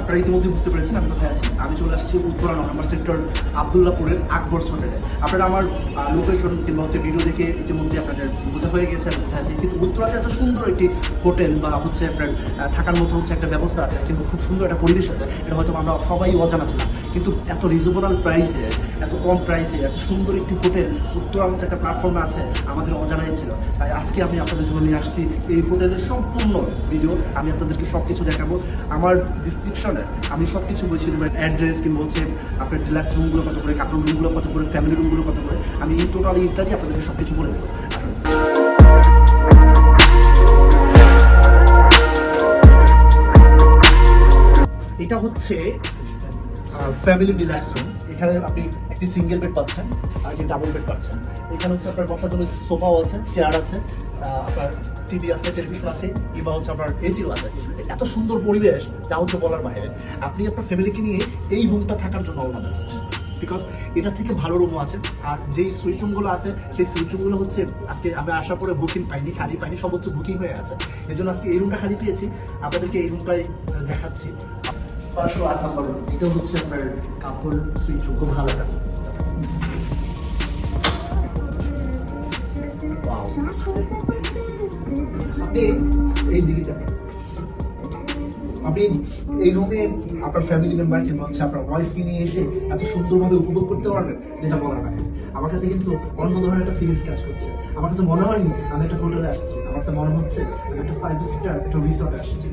আপনারা ইতিমধ্যে বুঝতে পেরেছেন আমি কোথায় আছি। আমি চলে আসছি উত্তরা 9 নম্বর সেক্টর আবদুল্লাপুরের আকবর্স হোটেলে। আপনারা আমার লোকেশন কিংবা হচ্ছে ভিডিও দেখে ইতিমধ্যে আপনাদের বোঝা হয়ে গেছে আমি কোথায় আছি। কিন্তু উত্তরাতে এত সুন্দর একটি হোটেল বা হচ্ছে আপনার থাকার মতো হচ্ছে একটা ব্যবস্থা আছে, কিন্তু খুব সুন্দর একটা পরিবেশ আছে, এটা হয়তো আমরা সবাই অজানা ছিলাম। কিন্তু এত রিজনেবল প্রাইসে, এত কম প্রাইসে এত সুন্দর একটি হোটেল উত্তরার মতো একটা প্ল্যাটফর্মে আছে, আমাদের অজানাই ছিল। তাই আজকে আমি আপনাদের জন্য নিয়ে আসছি এই হোটেলের সম্পূর্ণ ভিডিও। আমি আপনাদেরকে সব কিছু দেখাবো। আমার ডিসক্রিপশনে আমি সব কিছু বলছি দেবো, অ্যাড্রেস কিংবা হচ্ছে আপনার ডিলাক্স রুমগুলো কত করে, কাপড় রুমগুলো কত করে, ফ্যামিলি রুমগুলো কত করে, আমি টোটালি ইত্যাদি আপনাদেরকে সব কিছু বলে দেবো। আসলে এটা হচ্ছে ফ্যামিলি ডিলাক্স রুম। এখানে আপনি একটি সিঙ্গেল বেড পাচ্ছেন আর একটি ডাবল বেড পাচ্ছেন। এখানে হচ্ছে আপনার বসার জন্য সোফাও আছে, চেয়ার আছে, আপনার টিভি আছে, টেলিভিশন আছে, কিংবা হচ্ছে আপনার এসিও আছে। এত সুন্দর পরিবেশ যা হচ্ছে বলার বাইরে। আপনি আপনার ফ্যামিলিকে নিয়ে এই রুমটা থাকার জন্য অল দ্য বেস্ট, বিকজ এটা থেকে ভালো রুমও আছে। আর যেই সুইট রুমগুলো আছে সেই সুইট রুমগুলো হচ্ছে আজকে আমি আসার পরে বুকিং পাইনি, খালি পাইনি, সব হচ্ছে বুকিং হয়ে আছে। এই জন্য আজকে এই রুমটা খালি পেয়েছি, আপনাদেরকে এই রুমটাই দেখাচ্ছি। 508 নম্বর রুম, এটা হচ্ছে আপনার কাপড় সুইচ রুম, খুব ভালো একটা। আপনি এই দিকে যাবেন, আপনি এই রুমে আপনার ফ্যামিলি মেম্বার কিংবা হচ্ছে আপনার ওয়াইফকে নিয়ে এসে এত সুন্দরভাবে উপভোগ করতে পারবেন যেটা বলার না। আমার কাছে কিন্তু অন্য ধরনের একটা ফিলিংস কাজ করছে। আমার কাছে মনে হয়নি আমি একটা হোটেলে আসছি, আমার কাছে মনে হচ্ছে আমি একটা 5 স্টার একটা রিসর্টে আসছি।